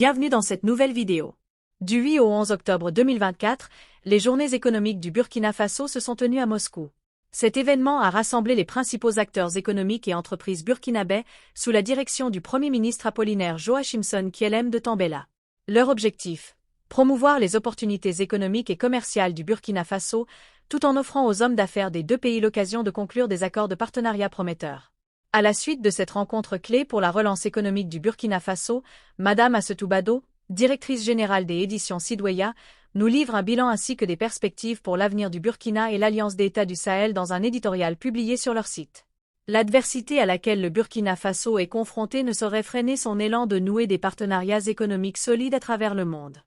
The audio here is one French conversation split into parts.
Bienvenue dans cette nouvelle vidéo. Du 8 au 11 octobre 2024, les journées économiques du Burkina Faso se sont tenues à Moscou. Cet événement a rassemblé les principaux acteurs économiques et entreprises burkinabais sous la direction du Premier ministre Apollinaire Joachimson Kyelem de Tambela. Leur objectif: promouvoir les opportunités économiques et commerciales du Burkina Faso, tout en offrant aux hommes d'affaires des deux pays l'occasion de conclure des accords de partenariat prometteurs. À la suite de cette rencontre clé pour la relance économique du Burkina Faso, Madame Assetou Bado, directrice générale des éditions Sidweya, nous livre un bilan ainsi que des perspectives pour l'avenir du Burkina et l'Alliance des États du Sahel dans un éditorial publié sur leur site. L'adversité à laquelle le Burkina Faso est confronté ne saurait freiner son élan de nouer des partenariats économiques solides à travers le monde.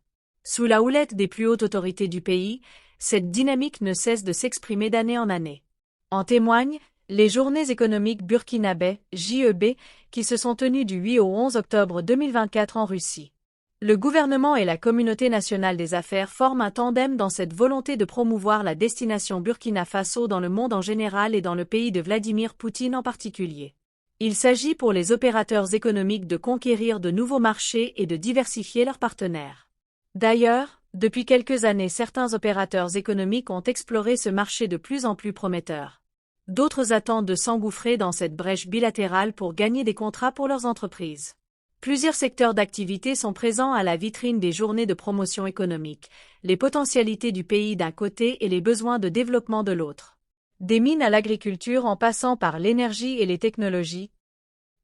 Sous la houlette des plus hautes autorités du pays, cette dynamique ne cesse de s'exprimer d'année en année. En témoignent les journées économiques burkinabais, JEB, qui se sont tenues du 8 au 11 octobre 2024 en Russie. Le gouvernement et la communauté nationale des affaires forment un tandem dans cette volonté de promouvoir la destination Burkina Faso dans le monde en général et dans le pays de Vladimir Poutine en particulier. Il s'agit pour les opérateurs économiques de conquérir de nouveaux marchés et de diversifier leurs partenaires. D'ailleurs, depuis quelques années, certains opérateurs économiques ont exploré ce marché de plus en plus prometteur. D'autres attendent de s'engouffrer dans cette brèche bilatérale pour gagner des contrats pour leurs entreprises. Plusieurs secteurs d'activité sont présents à la vitrine des journées de promotion économique, les potentialités du pays d'un côté et les besoins de développement de l'autre. Des mines à l'agriculture en passant par l'énergie et les technologies.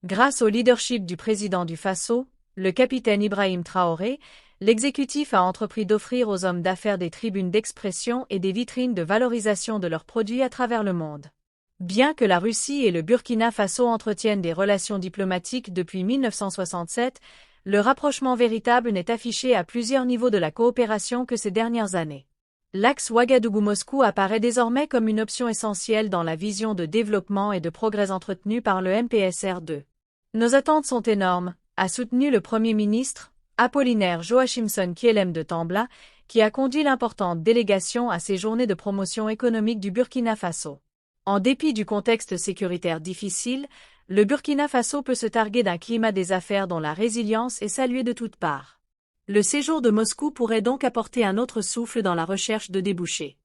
Grâce au leadership du président du Faso, le capitaine Ibrahim Traoré, l'exécutif a entrepris d'offrir aux hommes d'affaires des tribunes d'expression et des vitrines de valorisation de leurs produits à travers le monde. Bien que la Russie et le Burkina Faso entretiennent des relations diplomatiques depuis 1967, le rapprochement véritable n'est affiché à plusieurs niveaux de la coopération que ces dernières années. L'axe Ouagadougou-Moscou apparaît désormais comme une option essentielle dans la vision de développement et de progrès entretenue par le MPSR2. Nos attentes sont énormes, a soutenu le Premier ministre, Apollinaire Joachimson Kyelem de Tambela, qui a conduit l'importante délégation à ces journées de promotion économique du Burkina Faso. En dépit du contexte sécuritaire difficile, le Burkina Faso peut se targuer d'un climat des affaires dont la résilience est saluée de toutes parts. Le séjour de Moscou pourrait donc apporter un autre souffle dans la recherche de débouchés.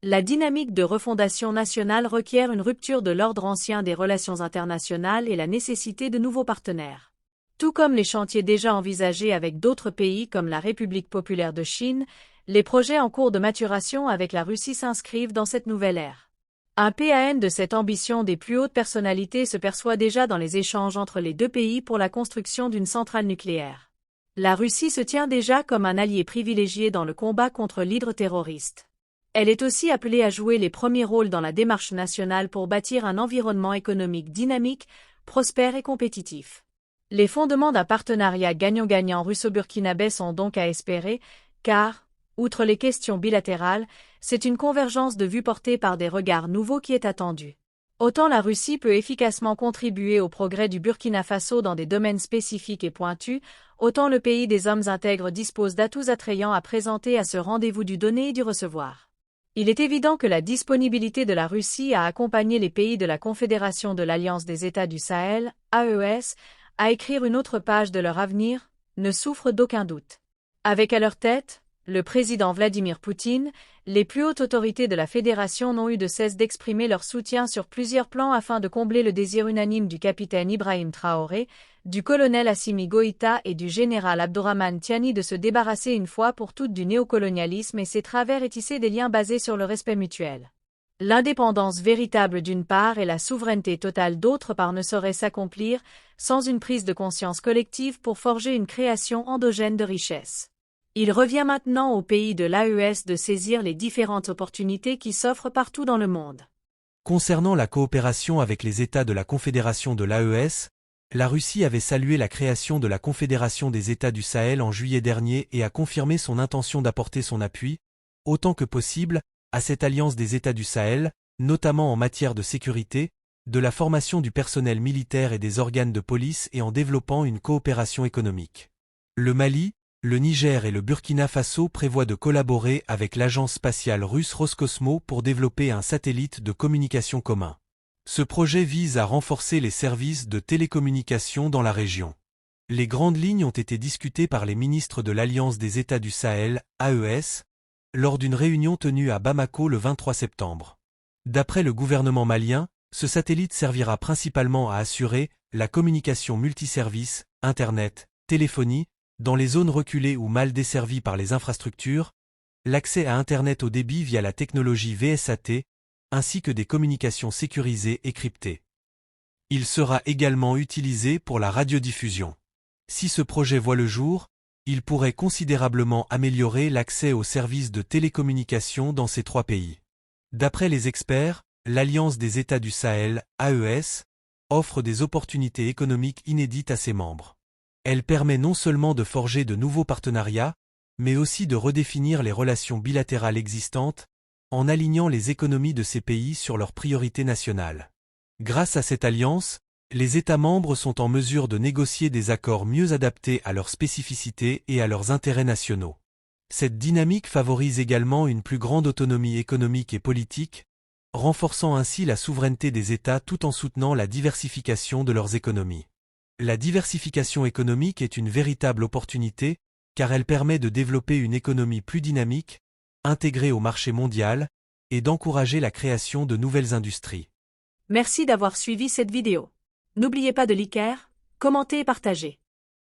La dynamique de refondation nationale requiert une rupture de l'ordre ancien des relations internationales et la nécessité de nouveaux partenaires. Tout comme les chantiers déjà envisagés avec d'autres pays comme la République populaire de Chine, les projets en cours de maturation avec la Russie s'inscrivent dans cette nouvelle ère. Un PAN de cette ambition des plus hautes personnalités se perçoit déjà dans les échanges entre les deux pays pour la construction d'une centrale nucléaire. La Russie se tient déjà comme un allié privilégié dans le combat contre l'hydre terroriste. Elle est aussi appelée à jouer les premiers rôles dans la démarche nationale pour bâtir un environnement économique dynamique, prospère et compétitif. Les fondements d'un partenariat gagnant-gagnant russo-burkinabé sont donc à espérer, car, outre les questions bilatérales, c'est une convergence de vues portée par des regards nouveaux qui est attendue. Autant la Russie peut efficacement contribuer au progrès du Burkina Faso dans des domaines spécifiques et pointus, autant le pays des hommes intègres dispose d'atouts attrayants à présenter à ce rendez-vous du donner et du recevoir. Il est évident que la disponibilité de la Russie à accompagner les pays de la Confédération de l'Alliance des États du Sahel, AES, à écrire une autre page de leur avenir, ne souffre d'aucun doute. Avec à leur tête, le président Vladimir Poutine, les plus hautes autorités de la fédération n'ont eu de cesse d'exprimer leur soutien sur plusieurs plans afin de combler le désir unanime du capitaine Ibrahim Traoré, du colonel Assimi Goïta et du général Abdourahmane Tiani de se débarrasser une fois pour toutes du néocolonialisme et ses travers et tisser des liens basés sur le respect mutuel. L'indépendance véritable d'une part et la souveraineté totale d'autre part ne sauraient s'accomplir sans une prise de conscience collective pour forger une création endogène de richesse. Il revient maintenant au pays de l'AES de saisir les différentes opportunités qui s'offrent partout dans le monde. Concernant la coopération avec les États de la Confédération de l'AES, la Russie avait salué la création de la Confédération des États du Sahel en juillet dernier et a confirmé son intention d'apporter son appui, autant que possible, à cette alliance des États du Sahel, notamment en matière de sécurité, de la formation du personnel militaire et des organes de police et en développant une coopération économique. Le Mali, le Niger et le Burkina Faso prévoient de collaborer avec l'agence spatiale russe Roscosmos pour développer un satellite de communication commun. Ce projet vise à renforcer les services de télécommunication dans la région. Les grandes lignes ont été discutées par les ministres de l'Alliance des États du Sahel, AES, lors d'une réunion tenue à Bamako le 23 septembre. D'après le gouvernement malien, ce satellite servira principalement à assurer la communication multiservice, Internet, téléphonie, dans les zones reculées ou mal desservies par les infrastructures, l'accès à Internet haut débit via la technologie VSAT, ainsi que des communications sécurisées et cryptées. Il sera également utilisé pour la radiodiffusion. Si ce projet voit le jour, il pourrait considérablement améliorer l'accès aux services de télécommunication dans ces 3 pays. D'après les experts, l'Alliance des États du Sahel, AES, offre des opportunités économiques inédites à ses membres. Elle permet non seulement de forger de nouveaux partenariats, mais aussi de redéfinir les relations bilatérales existantes, en alignant les économies de ces pays sur leurs priorités nationales. Grâce à cette alliance, les États membres sont en mesure de négocier des accords mieux adaptés à leurs spécificités et à leurs intérêts nationaux. Cette dynamique favorise également une plus grande autonomie économique et politique, renforçant ainsi la souveraineté des États tout en soutenant la diversification de leurs économies. La diversification économique est une véritable opportunité, car elle permet de développer une économie plus dynamique, intégrée au marché mondial, et d'encourager la création de nouvelles industries. Merci d'avoir suivi cette vidéo. N'oubliez pas de liker, commenter et partager.